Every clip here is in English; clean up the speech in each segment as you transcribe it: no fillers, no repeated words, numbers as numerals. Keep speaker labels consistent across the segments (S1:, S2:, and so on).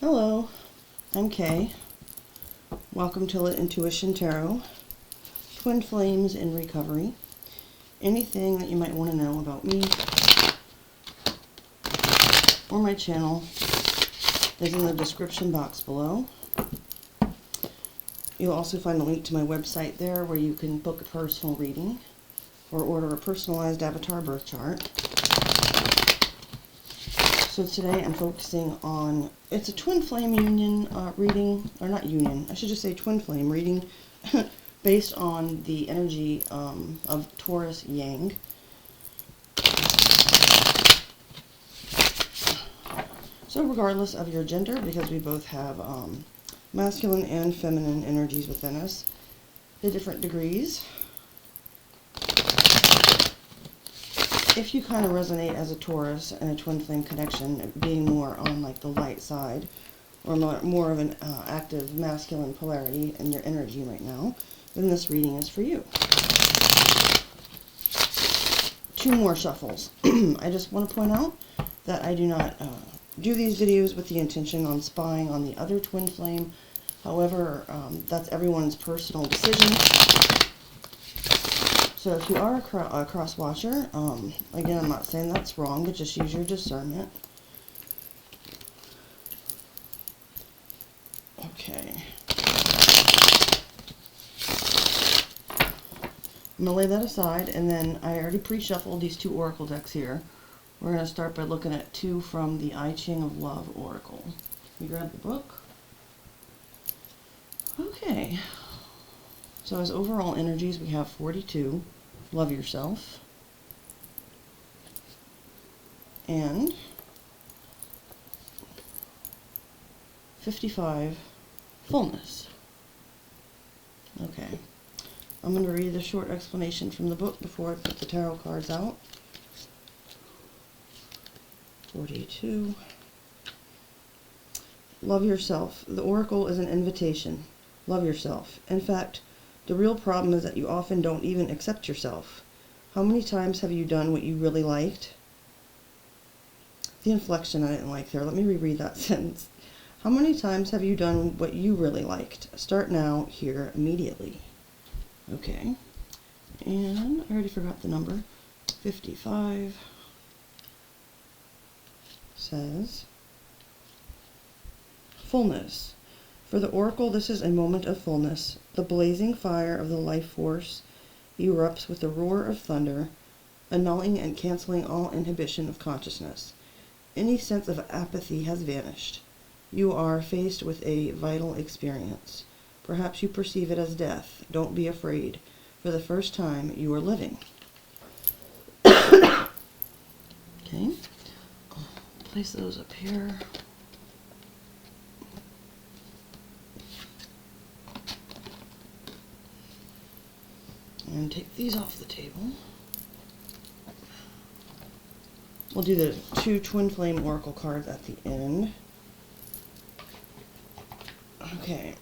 S1: Hello, I'm Kay. Welcome to Intuition Tarot, Twin Flames in Recovery. Anything that you might want to know about me or my channel is in the description box below. You'll also find a link to my website there where you can book a personal reading or order a personalized avatar birth chart. So today I'm focusing on, it's a twin flame union reading, or not union, I should just say twin flame reading based on the energy of Taurus Yang. So regardless of your gender, because we both have masculine and feminine energies within us, to different degrees, if you kind of resonate as a Taurus and a twin flame connection, being more on like the light side, or more of an active masculine polarity in your energy right now, then this reading is for you. Two more shuffles. I just want to point out that I do not do these videos with the intention on spying on the other twin flame. However, that's everyone's personal decision. So if you are a cross-watcher, again, I'm not saying that's wrong, but just use your discernment. Okay. I'm going to lay that aside, and then I already pre-shuffled these two oracle decks here. We're going to start by looking at two from the I Ching of Love Oracle. You grab the book. Okay. So as overall energies, we have 42, love yourself, and 55, fullness. Okay. I'm going to read a short explanation from the book before I put the tarot cards out. 42. Love yourself. The oracle is an invitation. Love yourself. In fact, the real problem is that you often don't even accept yourself. How many times have you done what you really liked? The inflection I didn't like there. Let me reread that sentence. How many times have you done what you really liked? Start now, here, immediately. Okay. And I already forgot the number. 55 says, fullness. For the oracle, this is a moment of fullness. The blazing fire of the life force erupts with the roar of thunder, annulling and canceling all inhibition of consciousness. Any sense of apathy has vanished. You are faced with a vital experience. Perhaps you perceive it as death. Don't be afraid. For the first time, you are living. Okay. I'll place those up here. And take these off the table. We'll do the two twin flame oracle cards at the end. Okay,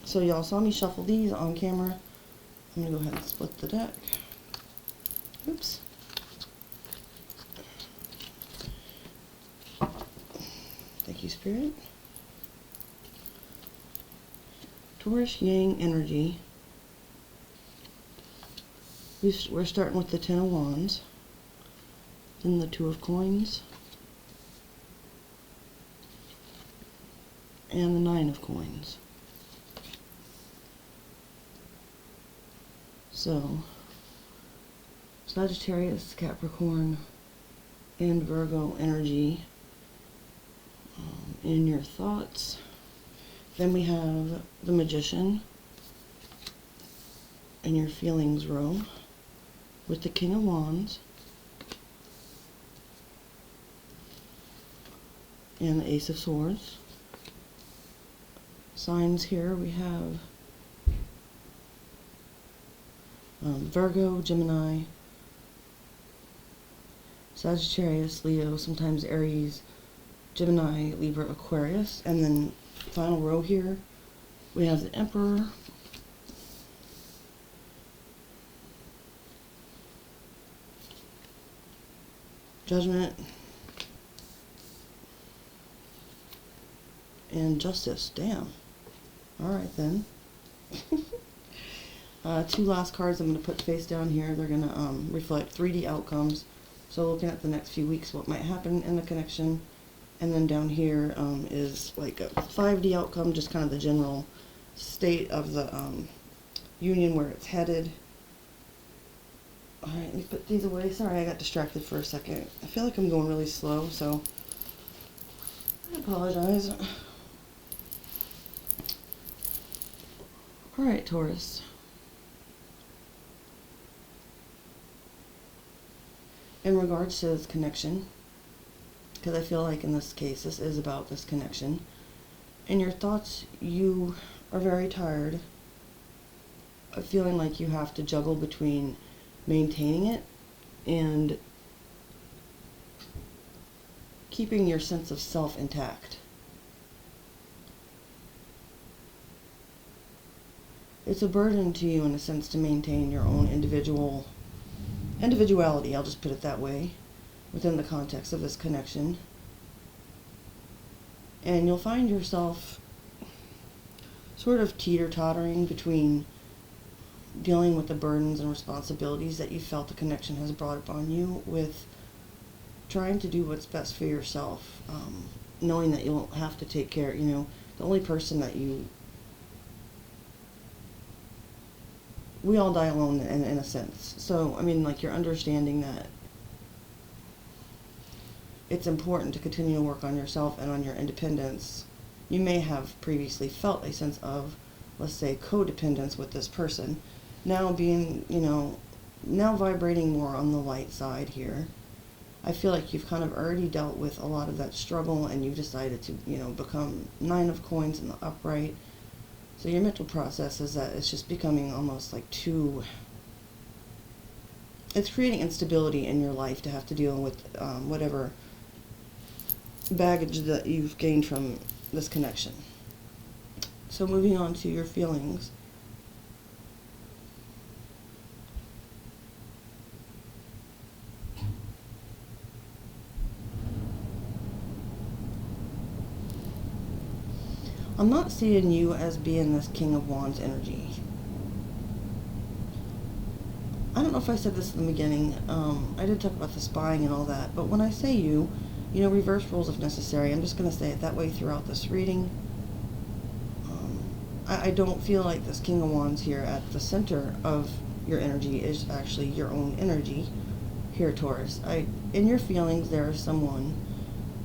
S1: so y'all saw me shuffle these on camera. I'm going to go ahead and split the deck. Oops. Thank you, Spirit. Taurus Yang energy. We're starting with the Ten of Wands, then the Two of Coins, and the Nine of Coins. So, Sagittarius, Capricorn, and Virgo energy in your thoughts. Then we have the Magician in your feelings row, with the King of Wands and the Ace of Swords. Signs here we have Virgo, Gemini, Sagittarius, Leo, sometimes Aries, Gemini, Libra, Aquarius, and then final row here we have the Emperor, Judgment, and Justice. Damn. Alright then. Two last cards I'm going to put face down here. They're going to reflect 3D outcomes. So looking at the next few weeks, what might happen in the connection. And then down here is like a 5D outcome, just kind of the general state of the union, where it's headed. Alright, let me put these away. Sorry, I got distracted for a second. I feel like I'm going really slow, so I apologize. Alright, Taurus. In regards to this connection, because I feel like in this case, this is about this connection. In your thoughts, you are very tired of feeling like you have to juggle between maintaining it and keeping your sense of self intact. It's a burden to you in a sense to maintain your own individuality, I'll just put it that way, within the context of this connection. And you'll find yourself sort of teeter-tottering between dealing with the burdens and responsibilities that you felt the connection has brought upon you, with trying to do what's best for yourself, knowing that you'll have to take care, the only person that we all die alone in a sense. So, I mean, like, you're understanding that it's important to continue to work on yourself and on your independence. You may have previously felt a sense of, let's say, codependence with this person. Now being, now vibrating more on the light side here. I feel like you've kind of already dealt with a lot of that struggle, and you've decided to, become 9 of coins in the upright. So your mental process is that it's just becoming almost like it's creating instability in your life to have to deal with whatever baggage that you've gained from this connection. So moving on to your feelings. I'm not seeing you as being this King of Wands energy. I don't know if I said this in the beginning. I did talk about the spying and all that, but when I say you, reverse roles if necessary. I'm just going to say it that way throughout this reading. I don't feel like this King of Wands here at the center of your energy is actually your own energy here, Taurus. In your feelings, there is someone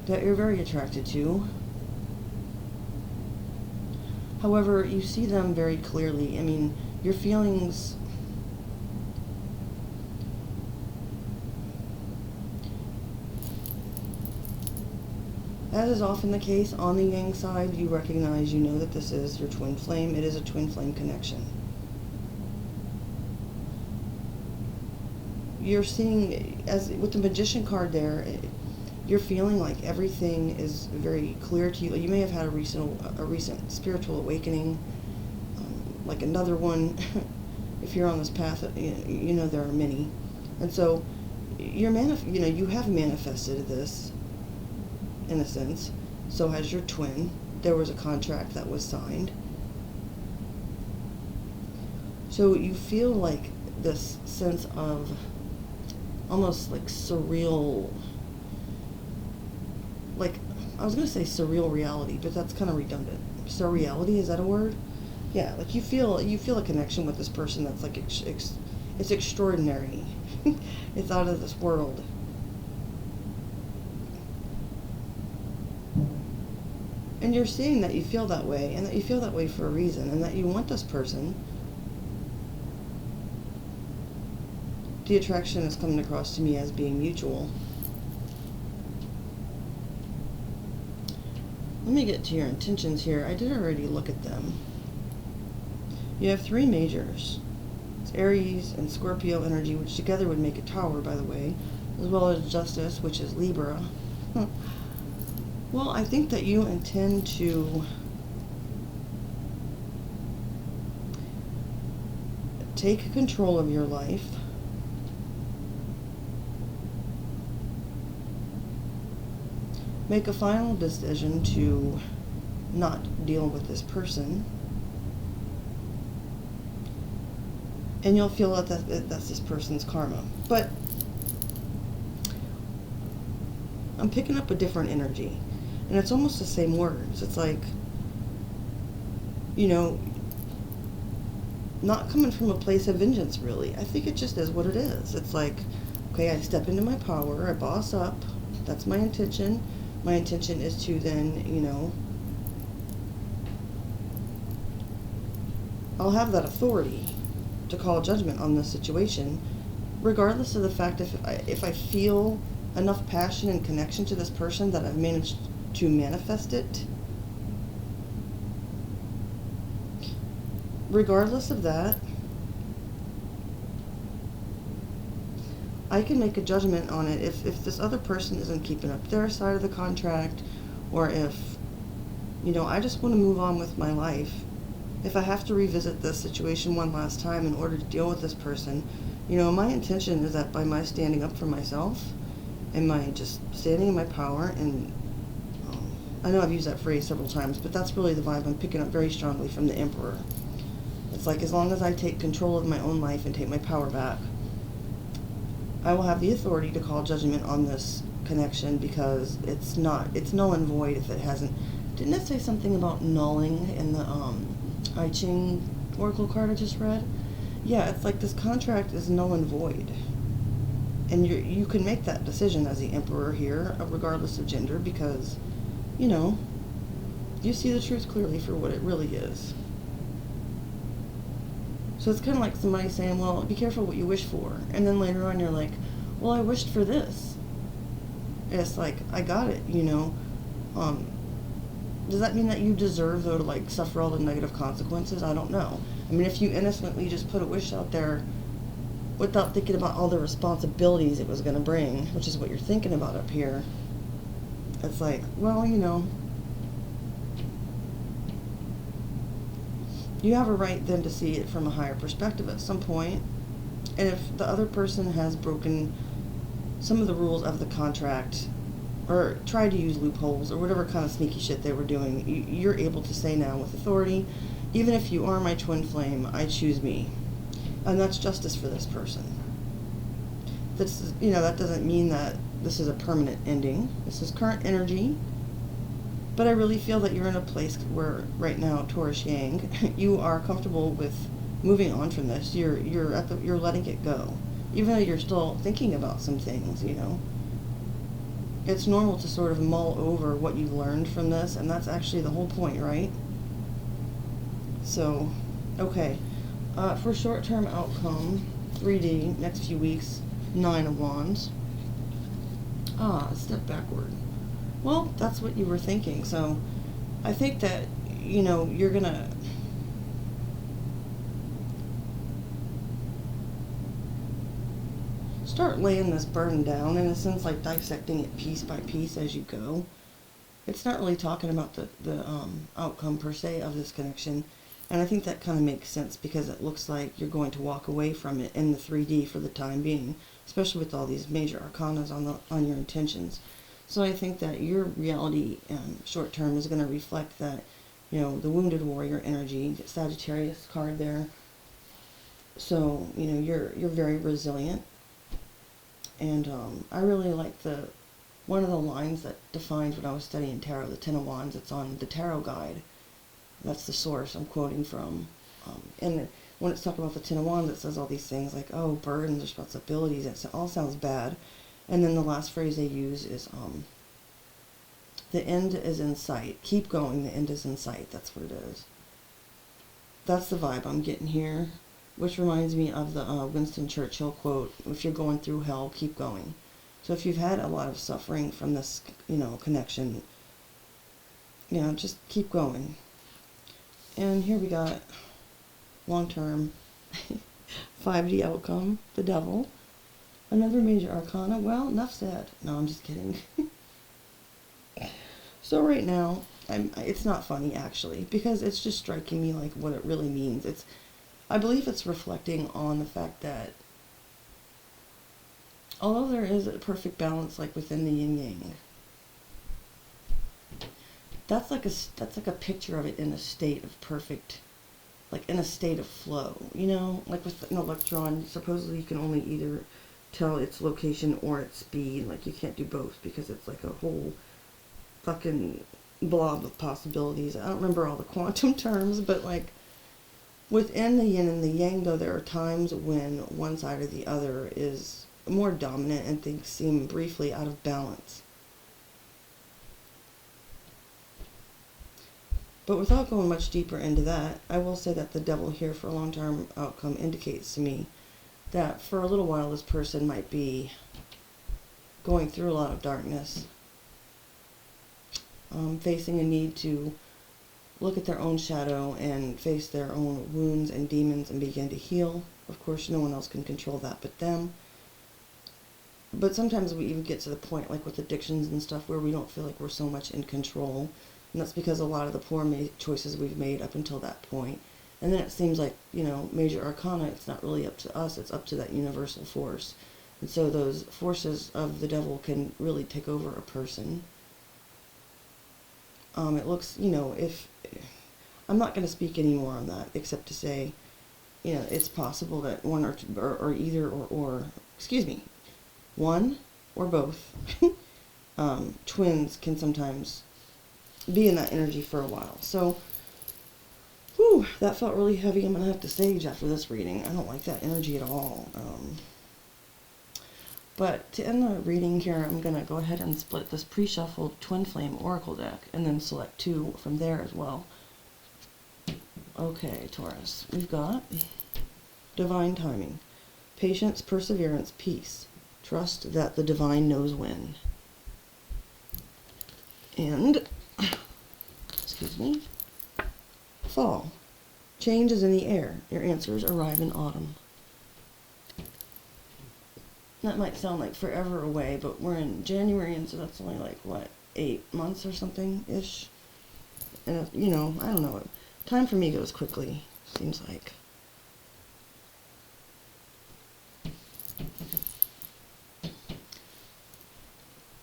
S1: that you're very attracted to. However, you see them very clearly. I mean, your feelings, as is often the case on the Yang side, you recognize, that this is your twin flame. It is a twin flame connection. You're seeing, as with the Magician card there, you're feeling like everything is very clear to you. You may have had a recent spiritual awakening, like another one. If you're on this path, there are many, and so you have manifested this in a sense. So has your twin. There was a contract that was signed. So you feel like this sense of almost like surreal. Like, I was going to say surreal reality, but that's kind of redundant. Surreality, is that a word? Yeah, like you feel a connection with this person that's like, it's extraordinary. It's out of this world. And you're seeing that you feel that way, and that you feel that way for a reason, and that you want this person. The attraction is coming across to me as being mutual. Let me get to your intentions here. I did already look at them. You have 3 majors. It's Aries and Scorpio energy, which together would make a tower, by the way, as well as Justice, which is Libra. Well, I think that you intend to take control of your life. Make a final decision to not deal with this person. And you'll feel that that's this person's karma. But I'm picking up a different energy. And it's almost the same words. It's like, you know, not coming from a place of vengeance, really. I think it just is what it is. It's like, okay, I step into my power, I boss up. That's my intention. My intention is to then, you know, I'll have that authority to call judgment on this situation, regardless of the fact if I feel enough passion and connection to this person that I've managed to manifest it. Regardless of that, I can make a judgment on it if this other person isn't keeping up their side of the contract, or if, you know, I just want to move on with my life. If I have to revisit this situation one last time in order to deal with this person, you know, my intention is that by my standing up for myself and my just standing in my power, and I know I've used that phrase several times, but that's really the vibe I'm picking up very strongly from the Emperor. It's like, as long as I take control of my own life and take my power back, I will have the authority to call judgment on this connection, because it's null and void if it hasn't. Didn't it say something about nulling in the I Ching Oracle card I just read? Yeah, it's like this contract is null and void. And you can make that decision as the Emperor here, regardless of gender, because, you know, you see the truth clearly for what it really is. So it's kind of like somebody saying, well, be careful what you wish for. And then later on you're like, well, I wished for this. And it's like, I got it, you know. Does that mean that you deserve, though, to, like, suffer all the negative consequences? I don't know. I mean, if you innocently just put a wish out there without thinking about all the responsibilities it was going to bring, which is what you're thinking about up here, it's like, well, you know, you have a right then to see it from a higher perspective at some point. And if the other person has broken some of the rules of the contract, or tried to use loopholes, or whatever kind of sneaky shit they were doing, you're able to say now with authority, even if you are my twin flame, I choose me. And that's justice for this person. That's, you know, that doesn't mean that this is a permanent ending. This is current energy. But I really feel that you're in a place where right now, Taurus Yang, you are comfortable with moving on from this. You're letting it go, even though you're still thinking about some things. You know, it's normal to sort of mull over what you've learned from this, and that's actually the whole point, right? So, okay, for short-term outcome, 3D, next few weeks, 9 of Wands. Step backward. Well, that's what you were thinking. So I think that, you know, you're going to start laying this burden down, in a sense, like dissecting it piece by piece as you go. It's not really talking about the outcome per se of this connection. And I think that kind of makes sense, because it looks like you're going to walk away from it in the 3D for the time being, especially with all these major arcanas on your intentions. So I think that your reality short term is going to reflect that, you know, the wounded warrior energy, Sagittarius card there. So, you know, you're very resilient. And I really like one of the lines that defines what I was studying tarot, the Ten of Wands. It's on the Tarot Guide. That's the source I'm quoting from. And when it's talking about the Ten of Wands, it says all these things like, oh, burdens, responsibilities. It all sounds bad. And then the last phrase they use is, the end is in sight. Keep going, the end is in sight. That's what it is. That's the vibe I'm getting here, which reminds me of the Winston Churchill quote, if you're going through hell, keep going. So if you've had a lot of suffering from this, you know, connection, you know, just keep going. And here we got long-term 5D outcome, the Devil. Another major arcana. Well, enough said. No, I'm just kidding. So right now, it's not funny actually, because it's just striking me like what it really means. I believe it's reflecting on the fact that although there is a perfect balance like within the yin yang, that's like a picture of it in a state of perfect, like in a state of flow, you know, like with an electron, supposedly you can only either tell its location or its speed, like you can't do both because it's like a whole fucking blob of possibilities. I don't remember all the quantum terms, but like within the yin and the yang, though, there are times when one side or the other is more dominant and things seem briefly out of balance. But without going much deeper into that, I will say that the devil here for a long-term outcome indicates to me that for a little while this person might be going through a lot of darkness, facing a need to look at their own shadow and face their own wounds and demons and begin to heal. Of course, no one else can control that but them. But sometimes we even get to the point, like with addictions and stuff, where we don't feel like we're so much in control. And that's because a lot of the poor choices we've made up until that point. And then it seems like, you know, major arcana, it's not really up to us, it's up to that universal force. And so those forces of the devil can really take over a person. It looks, you know, if... I'm not going to speak any more on that, except to say, you know, it's possible that one or two, or either or, excuse me, one or both twins can sometimes be in that energy for a while. So, whew, that felt really heavy. I'm going to have to sage after this reading. I don't like that energy at all. But to end the reading here, I'm going to go ahead and split this pre-shuffled Twin Flame Oracle deck and then select two from there as well. Okay, Taurus, we've got divine timing, patience, perseverance, peace, trust that the divine knows when. And, excuse me, fall, change is in the air, your answers arrive in autumn. That might sound like forever away, but we're in January, and so that's only like, what, 8 months or something-ish? And, you know, I don't know. Time for me goes quickly, seems like.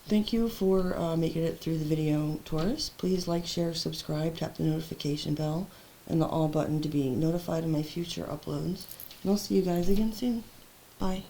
S1: Thank you for making it through the video, Taurus. Please like, share, subscribe, tap the notification bell, and the all button to be notified of my future uploads. And I'll see you guys again soon. Bye.